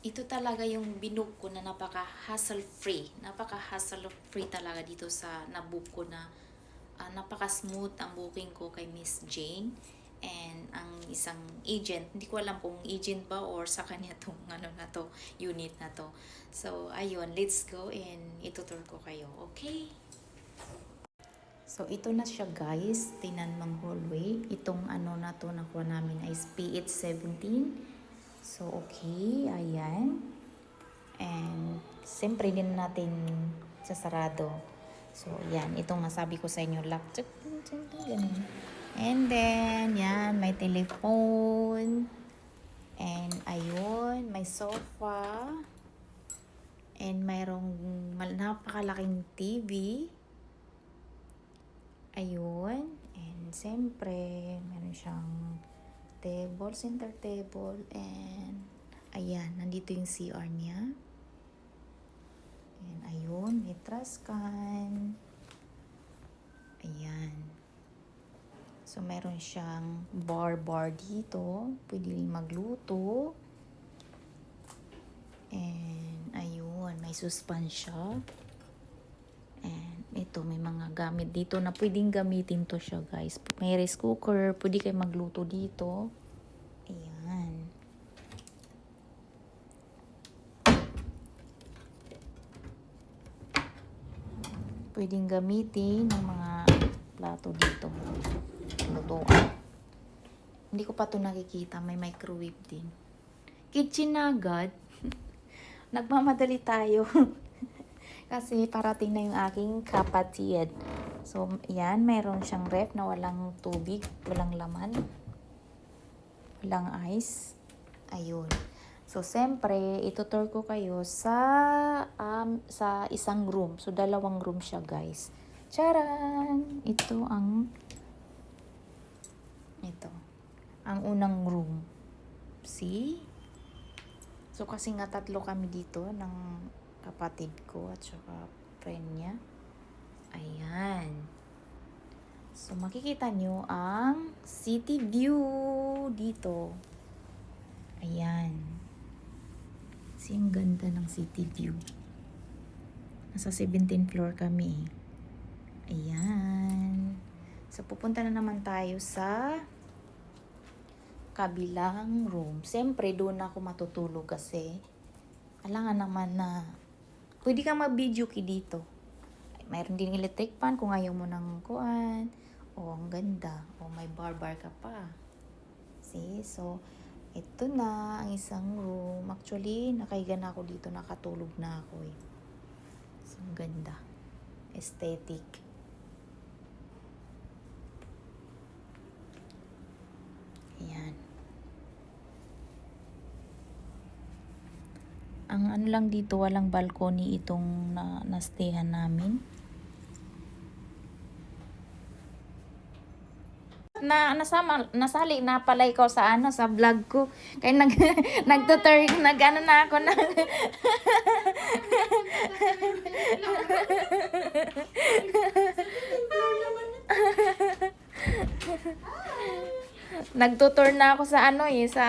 ito talaga yung binook ko na napaka-hassle-free. Napaka-hassle-free talaga dito sa nabook ko na napaka-smooth ang booking ko kay Miss Jane. And ang isang agent, hindi ko alam kung agent ba or sa kanya tong ano na to, unit na to. So, ayun, let's go and itutur ko kayo. Okay? So, ito na siya guys. Tinan mang hallway. Itong ano na to nakuha namin is PH17. So, okay. Ayan. And, siyempre din natin sasarado. So, yan. Itong nasabi ko sa inyo. Lock. Ganun. And then, yan. May telephone. And, ayun. May sofa. And, mayroong napakalaking TV. Ayun. And, siyempre, meron siyang table, center table, and ayan, nandito yung CR niya. And ayun, may trash can. Ayan. So, meron siyang bar dito. Pwede rin magluto. And ayun, may suspan siya. And ito, may mga gamit dito na pwedeng gamitin to siya guys. May rice cooker, pwede kayo magluto dito. Ayan. Pwedeng gamitin ng mga plato dito. Lutuan. Hindi ko pa to nakikita, may microwave din. Kitchen na agad. Nagmamadali tayo. Kasi parating na yung aking kapatid. So, yan. Mayroon siyang ref na walang tubig, walang laman, walang ice. Ayun. So, siyempre, itutur ko kayo sa isang room. So, dalawang room siya, guys. Charan! Ito ang unang room. See? So, kasi nga tatlo kami dito ng kapatid ko at saka friend niya. Ayan. So, makikita nyo ang city view dito. Ayan. Kasi ang ganda ng city view. Nasa 17th floor kami. Ayan. So, pupunta na naman tayo sa kabilang room. Siyempre, doon ako matutulog kasi alangan naman na pwede kang mag-video key dito. Mayroon din electric fan kung ayaw mo ng kuan. Oh, ang ganda. Oh, may bar ka pa. See? So, ito na ang isang room. Actually, nakahiga na ako dito. Nakatulog na ako eh. So, ang ganda. Aesthetic. Ayan. Ang ano lang dito, walang balcony itong nastehan namin. Nasali na pala ikaw sa sa vlog ko. Kaya nagtutur, nag-ano na ako na. Nagtutur na ako sa sa